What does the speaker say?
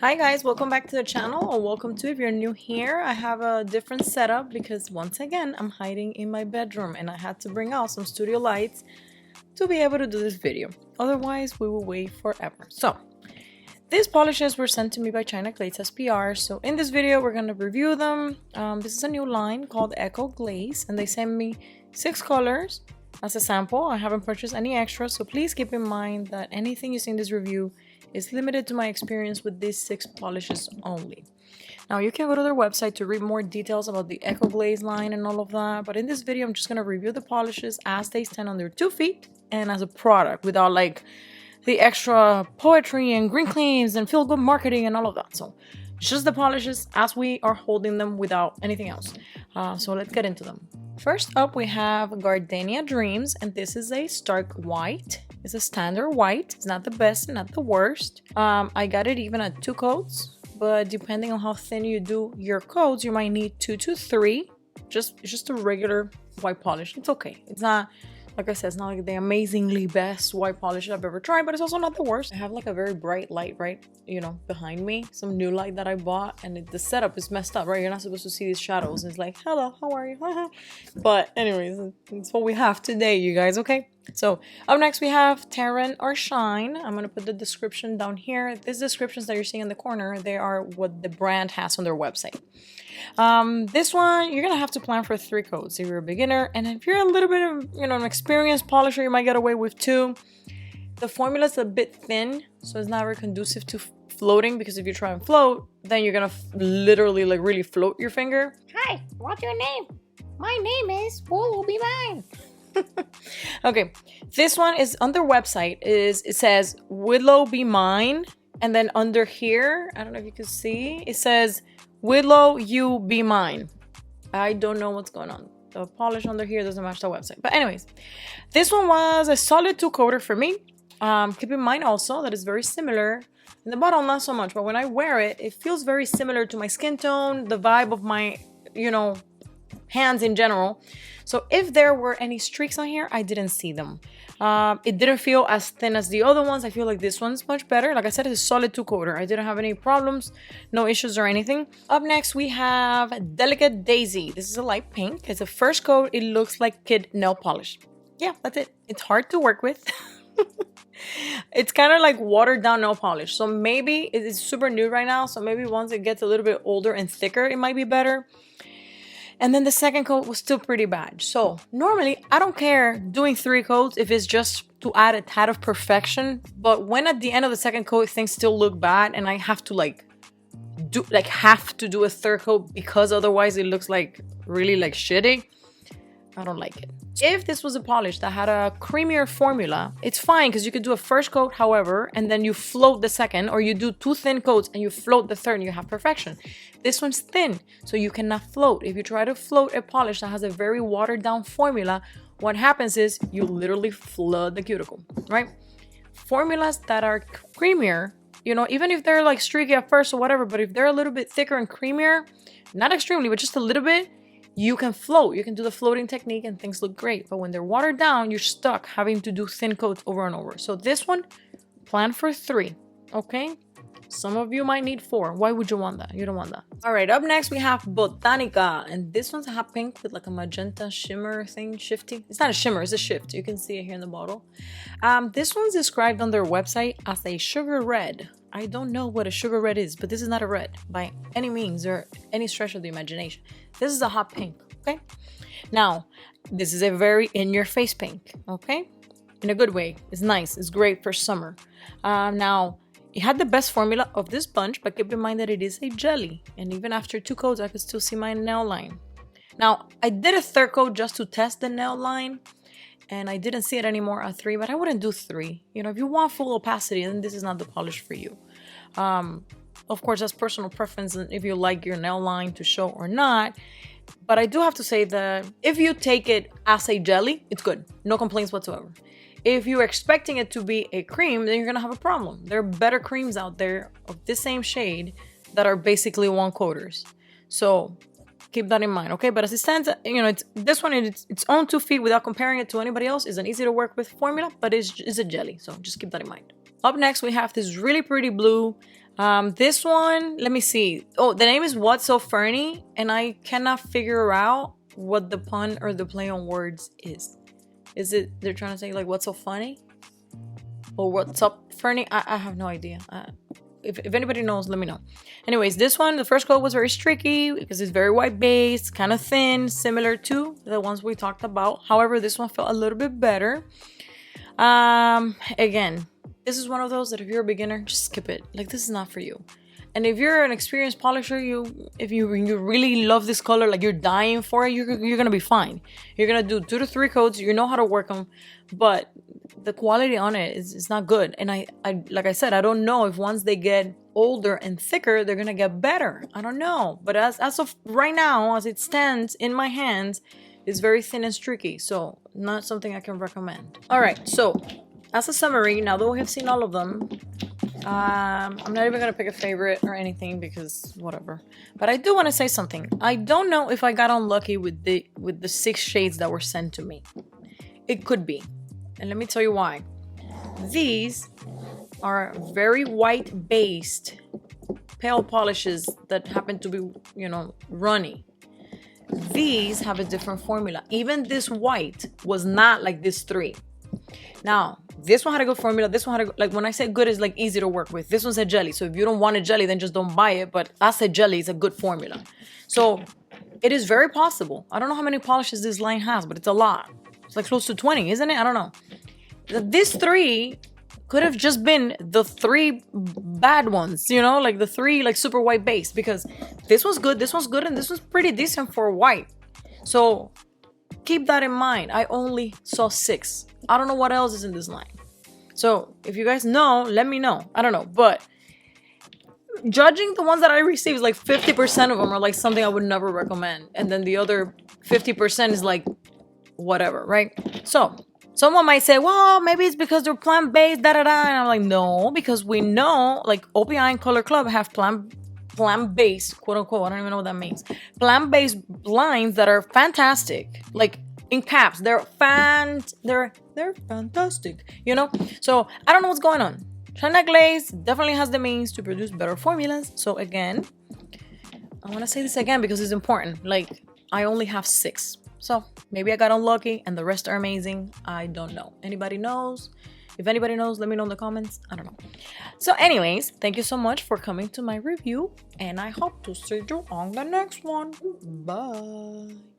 Hi guys, welcome back to the channel, or welcome to if you're new here. I have a different setup because once again I'm hiding in my bedroom and I had to bring out some studio lights to be able to do this video. Otherwise we will wait forever. So these polishes were sent to me by China Glaze SPR. So in this video we're going to review them. This is a new line called Eco Glaze and they sent me 6 colors as a sample. I haven't purchased any extras, so please keep in mind that anything you see in this review is limited to my experience with these 6 polishes only. Now you can go to their website to read more details about the Eco Glaze line and all of that, but in this video I'm just going to review the polishes as they stand on their 2 feet and as a product without like the extra poetry and green claims and feel good marketing and all of that. So just the polishes as we are holding them without anything else. So let's get into them. First up we have Gardenia Dreams, and this is a stark white. It's a standard white. It's not the best, not the worst. I got it even at 2 coats, but depending on how thin you do your coats, you might need 2 to 3. It's just a regular white polish. It's okay. It's not, like I said, it's not like the amazingly best white polish I've ever tried, but it's also not the worst. I have like a very bright light right, behind me. Some new light that I bought, and the setup is messed up, right? You're not supposed to see these shadows. It's like, hello, how are you? But anyways, it's what we have today, you guys, okay? So up next we have Terran or Shine. I'm going to put the description down here. These descriptions that you're seeing in the corner, they are what the brand has on their website. This one, you're going to have to plan for 3 coats if you're a beginner. And if you're a little bit of, an experienced polisher, you might get away with 2. The formula is a bit thin, so it's not very conducive to floating, because if you try and float, then you're going to literally like really float your finger. Hi, what's your name? My name is Will Be Mine. Okay, this one is on their website. It says Willow Be Mine, and then under here, I don't know if you can see, it says Willow You Be Mine. I don't know what's going on. The polish under here doesn't match the website. But anyways, this one was a solid 2 coater for me. Keep in mind also that it's very similar. In the bottle, not so much, but when I wear it, it feels very similar to my skin tone, the vibe of my, hands in general. So if there were any streaks on here, I didn't see them. It didn't feel as thin as the other ones. I feel like this one's much better. Like I said, it's a solid 2 coater. I didn't have any problems, no issues or anything. Up next, we have Delicate Daisy. This is a light pink. It's a first coat. It looks like kid nail polish. Yeah, that's it. It's hard to work with. It's kind of like watered down nail polish. So maybe it's super new right now. So maybe once it gets a little bit older and thicker, it might be better. And then the second coat was still pretty bad. So normally I don't care doing 3 coats if it's just to add a tad of perfection. But when at the end of the second coat things still look bad and I have to do a 3rd coat because otherwise it looks like really like shitty, I don't like it. If this was a polish that had a creamier formula, it's fine because you could do a first coat, however, and then you float the second, or you do 2 thin coats and you float the third and you have perfection. This one's thin, so you cannot float. If you try to float a polish that has a very watered down formula, what happens is you literally flood the cuticle, right? Formulas that are creamier, even if they're like streaky at first or whatever, but if they're a little bit thicker and creamier, not extremely, but just a little bit, you can float. You can do the floating technique and things look great. But when they're watered down, you're stuck having to do thin coats over and over. So this one, plan for 3, okay? Some of you might need 4. Why would you want that? You don't want that. All right, up next we have Botanica. And this one's a hot pink with like a magenta shimmer thing, shifty. It's not a shimmer, it's a shift. You can see it here in the bottle. This one's described on their website as a sugar red. I don't know what a sugar red is, but this is not a red by any means or any stretch of the imagination. This is a hot pink, okay? Now, this is a very in-your-face pink, okay? In a good way. It's nice. It's great for summer. Now, it had the best formula of this bunch, but keep in mind that it is a jelly. And even after 2 coats, I could still see my nail line. Now, I did a 3rd coat just to test the nail line, and I didn't see it anymore at 3, but I wouldn't do 3. If you want full opacity, then this is not the polish for you. Of course, that's personal preference and if you like your nail line to show or not. But I do have to say that if you take it as a jelly, it's good. No complaints whatsoever. If you're expecting it to be a cream, then you're going to have a problem. There are better creams out there of this same shade that are basically 1 coaters. So keep that in mind, okay? But as it stands, this one in its own 2 feet without comparing it to anybody else is an easy to work with formula, but it's a jelly. So just keep that in mind. Up next, we have this really pretty blue This one, let me see. Oh, the name is What's So Ferny, and I cannot figure out what the pun or the play on words is. Is it they're trying to say like what's so funny? Or what's up Ferny? I have no idea. If anybody knows, let me know. Anyways, this one, the first coat was very streaky because it's very white based, kind of thin, similar to the ones we talked about. However, this one felt a little bit better. Again, this is one of those that if you're a beginner, just skip it. Like, this is not for you. And if you're an experienced polisher, if you really love this color, like you're dying for it, you're gonna be fine. You're gonna do 2 to 3 coats. You know how to work them, but the quality on it is not good. And I like I said, I don't know if once they get older and thicker, they're gonna get better. I don't know. But as of right now, as it stands in my hands, it's very thin and streaky. So not something I can recommend. All right, so as a summary, now that we have seen all of them, I'm not even gonna pick a favorite or anything because whatever. But I do want to say something. I don't know if I got unlucky with the 6 shades that were sent to me. It could be, and let me tell you why. These are very white based pale polishes that happen to be, you know, runny. These have a different formula. Even this white was not like this 3. Now, this one had a good formula. This one had like, when I say good, is like easy to work with. This one's a jelly. So if you don't want a jelly, then just don't buy it. But as a jelly, it's a good formula. So it is very possible. I don't know how many polishes this line has, but it's a lot. It's like close to 20, isn't it? I don't know. This 3 could have just been the 3 bad ones, you know, like the 3 like super white base, because this one's good, and this one's pretty decent for white. So keep that in mind. I only saw 6. I don't know what else is in this line. So if you guys know, let me know. I don't know, but judging the ones that I received, like 50% of them are like something I would never recommend, and then the other 50% is like whatever, right? So someone might say, well, maybe it's because they're plant-based, and I'm like, no, because we know, like OPI and Color Club have plant-based, quote unquote, I don't even know what that means, plant-based lines that are fantastic. Like, in caps, they're fantastic, you know? So I don't know what's going on. China Glaze definitely has the means to produce better formulas. So again, I want to say this again because it's important. Like, I only have 6. So maybe I got unlucky and the rest are amazing. I don't know. Anybody knows? If anybody knows, let me know in the comments. I don't know. So anyways, thank you so much for coming to my review, and I hope to see you on the next one. Bye.